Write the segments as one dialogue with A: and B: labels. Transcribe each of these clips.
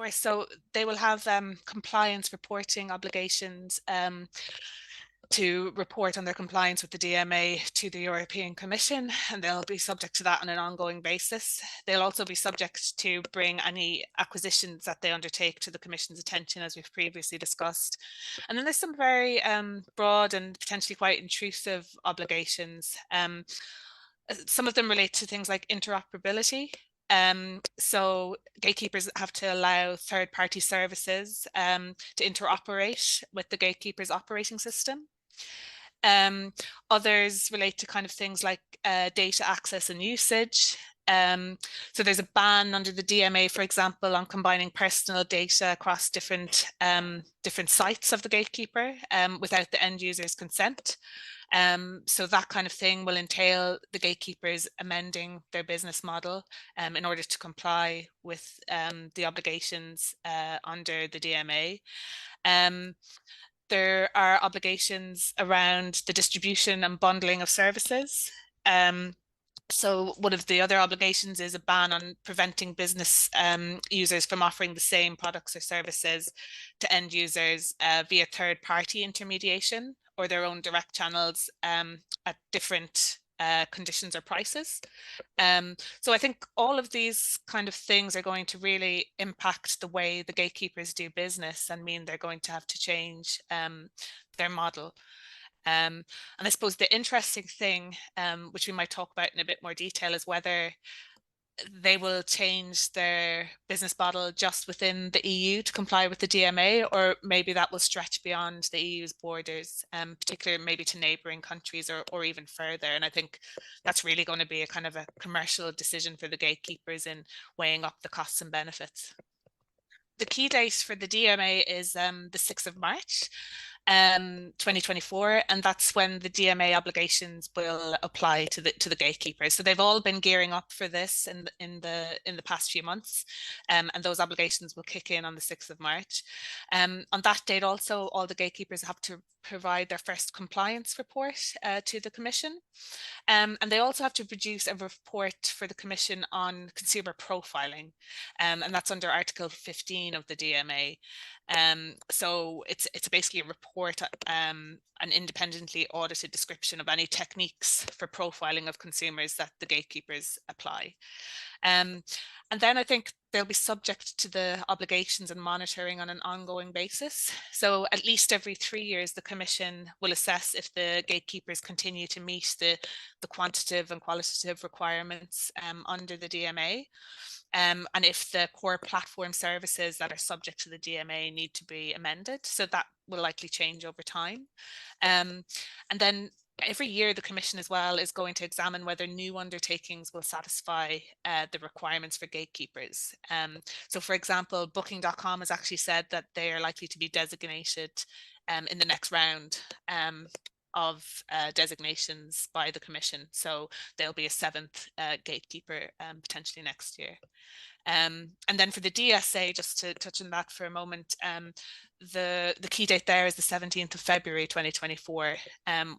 A: Sure. So they will have compliance reporting obligations to report on their compliance with the DMA to the European Commission, and they'll be subject to that on an ongoing basis. They'll also be subject to bring any acquisitions that they undertake to the Commission's attention, as we've previously discussed. And then there's some very broad and potentially quite intrusive obligations. Some of them relate to things like interoperability. So gatekeepers have to allow third-party services to interoperate with the gatekeeper's operating system. Others relate to kind of things like data access and usage. So there's a ban under the DMA, for example, on combining personal data across different sites of the gatekeeper without the end user's consent. So that kind of thing will entail the gatekeepers amending their business model in order to comply with the obligations under the DMA. There are obligations around the distribution and bundling of services. So one of the other obligations is a ban on preventing business users from offering the same products or services to end users via third-party intermediation or their own direct channels at different conditions or prices. So I think all of these kind of things are going to really impact the way the gatekeepers do business and mean they're going to have to change their model. And I suppose the interesting thing, which we might talk about in a bit more detail, is whether they will change their business model just within the EU to comply with the DMA, or maybe that will stretch beyond the EU's borders, particularly maybe to neighbouring countries or even further. And I think that's really going to be a kind of a commercial decision for the gatekeepers in weighing up the costs and benefits. The key date for the DMA is the 6th of March. 2024, and that's when the DMA obligations will apply to the gatekeepers. So they've all been gearing up for this in the past few months, and those obligations will kick in on the 6th of March. On that date, also, all the gatekeepers have to provide their first compliance report to the Commission, and they also have to produce a report for the Commission on consumer profiling, and that's under Article 15 of the DMA. So it's basically a report, an independently audited description of any techniques for profiling of consumers that the gatekeepers apply. And then I think they'll be subject to the obligations and monitoring on an ongoing basis. So at least every 3 years, the Commission will assess if the gatekeepers continue to meet the quantitative and qualitative requirements under the DMA. And if the core platform services that are subject to the DMA need to be amended. So that will likely change over time. And then every year, the Commission as well is going to examine whether new undertakings will satisfy the requirements for gatekeepers. So for example, Booking.com has actually said that they are likely to be designated in the next round of designations by the Commission. So there'll be a 7th gatekeeper potentially next year. And then for the DSA, just to touch on that for a moment, the key date there is the 17th of February 2024,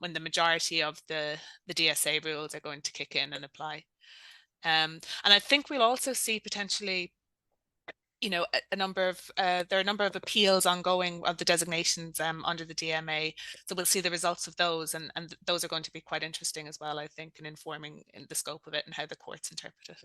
A: when the majority of the DSA rules are going to kick in and apply. And I think we'll also see potentially, you know, there are a number of appeals ongoing of the designations under the DMA. So we'll see the results of those, and those are going to be quite interesting as well, I think, in informing in the scope of it and how the courts interpret it.